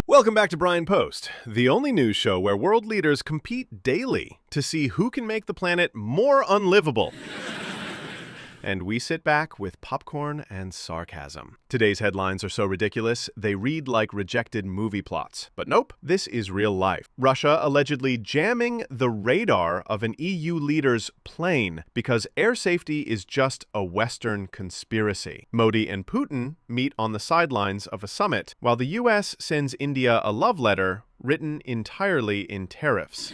Welcome back to Brian Post, the only news show where world leaders compete daily to see who can make the planet more unlivable. And we sit back with popcorn and sarcasm. Today's headlines are so ridiculous, they read like rejected movie plots. But nope, this is real life. Russia allegedly jamming the radar of an EU leader's plane because air safety is just a Western conspiracy. Modi and Putin meet on the sidelines of a summit, while the US sends India a love letter written entirely in tariffs.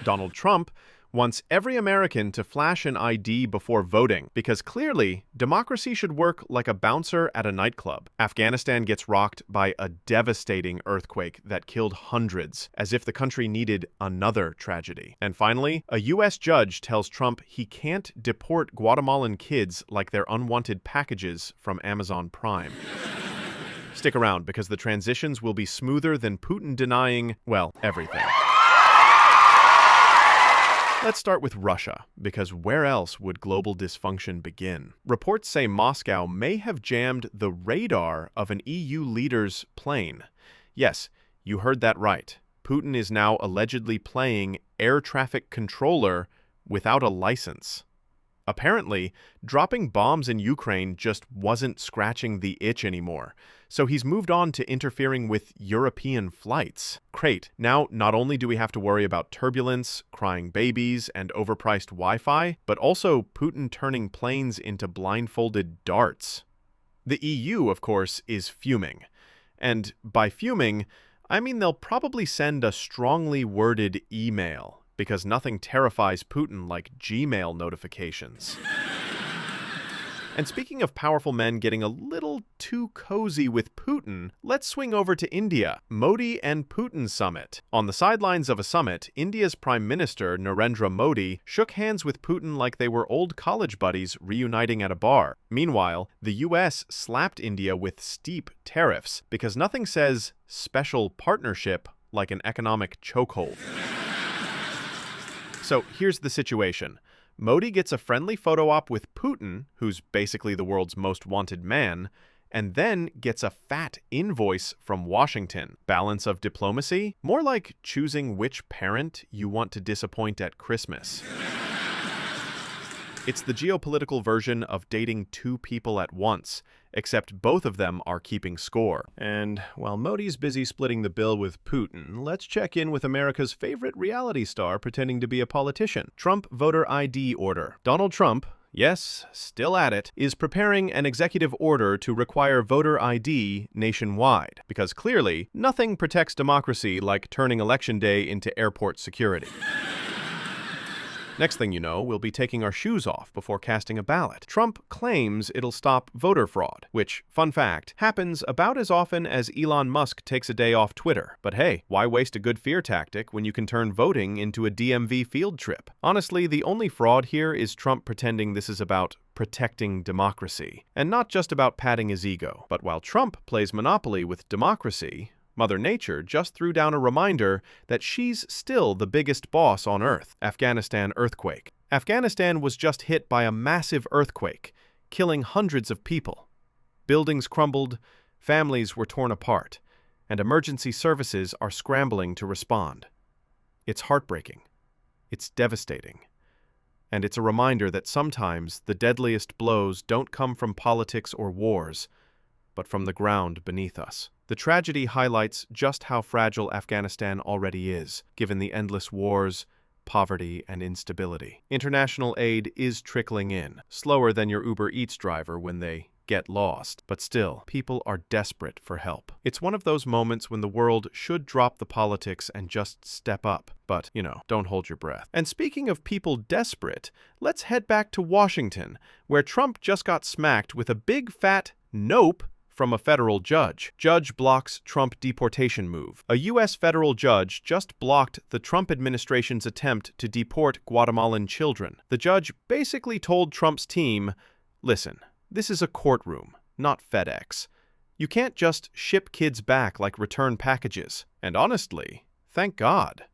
Donald Trump wants every American to flash an ID before voting, because clearly, democracy should work like a bouncer at a nightclub. Afghanistan gets rocked by a devastating earthquake that killed hundreds, as if the country needed another tragedy. And finally, a U.S. judge tells Trump he can't deport Guatemalan kids like they're unwanted packages from Amazon Prime. Stick around, because the transitions will be smoother than Putin denying, well, everything. Let's start with Russia, because where else would global dysfunction begin? Reports say Moscow may have jammed the radar of an EU leader's plane. Yes, you heard that right. Putin is now allegedly playing air traffic controller without a license. Apparently, dropping bombs in Ukraine just wasn't scratching the itch anymore, so he's moved on to interfering with European flights. Great, now not only do we have to worry about turbulence, crying babies, and overpriced Wi-Fi, but also Putin turning planes into blindfolded darts. The EU, of course, is fuming. And by fuming, I mean they'll probably send a strongly worded email, because nothing terrifies Putin like Gmail notifications. And speaking of powerful men getting a little too cozy with Putin, let's swing over to India. Modi and Putin summit. On the sidelines of a summit, India's Prime Minister, Narendra Modi, shook hands with Putin like they were old college buddies reuniting at a bar. Meanwhile, the US slapped India with steep tariffs, because nothing says special partnership like an economic chokehold. So here's the situation. Modi gets a friendly photo op with Putin, who's basically the world's most wanted man, and then gets a fat invoice from Washington. Balance of diplomacy? More like choosing which parent you want to disappoint at Christmas. It's the geopolitical version of dating two people at once, except both of them are keeping score. And while Modi's busy splitting the bill with Putin, let's check in with America's favorite reality star pretending to be a politician. Trump voter ID order. Donald Trump, yes, still at it, is preparing an executive order to require voter ID nationwide, because clearly, nothing protects democracy like turning Election Day into airport security. Next thing you know, we'll be taking our shoes off before casting a ballot. Trump claims it'll stop voter fraud, which, fun fact, happens about as often as Elon Musk takes a day off Twitter. But hey, why waste a good fear tactic when you can turn voting into a DMV field trip? Honestly, the only fraud here is Trump pretending this is about protecting democracy, and not just about padding his ego. But while Trump plays Monopoly with democracy, Mother Nature just threw down a reminder that she's still the biggest boss on Earth. Afghanistan earthquake. Afghanistan was just hit by a massive earthquake, killing hundreds of people. Buildings crumbled, families were torn apart, and emergency services are scrambling to respond. It's heartbreaking. It's devastating. And it's a reminder that sometimes the deadliest blows don't come from politics or wars, but from the ground beneath us. The tragedy highlights just how fragile Afghanistan already is, given the endless wars, poverty, and instability. International aid is trickling in, slower than your Uber Eats driver when they get lost, but still, people are desperate for help. It's one of those moments when the world should drop the politics and just step up. But, don't hold your breath. And speaking of people desperate, let's head back to Washington, where Trump just got smacked with a big fat nope from a federal judge. Judge blocks Trump deportation move. A U.S. federal judge just blocked the Trump administration's attempt to deport Guatemalan children. The judge basically told Trump's team, listen, this is a courtroom, not FedEx. You can't just ship kids back like return packages. And honestly, thank God.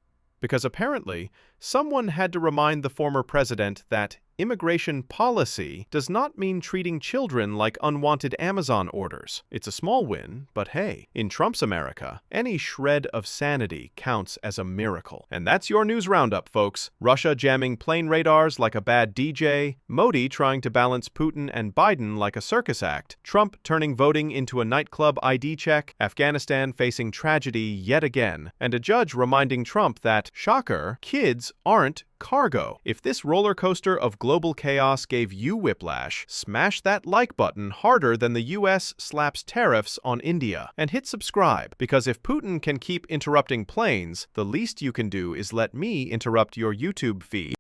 Because apparently, someone had to remind the former president that immigration policy does not mean treating children like unwanted Amazon orders. It's a small win, but hey, in Trump's America, any shred of sanity counts as a miracle. And that's your news roundup, folks. Russia jamming plane radars like a bad DJ, Modi trying to balance Putin and Biden like a circus act, Trump turning voting into a nightclub ID check, Afghanistan facing tragedy yet again, and a judge reminding Trump that, shocker, kids aren't cargo. If this roller coaster of global chaos gave you whiplash, smash that like button harder than the US slaps tariffs on India. And hit subscribe, because if Putin can keep interrupting planes, the least you can do is let me interrupt your YouTube feed.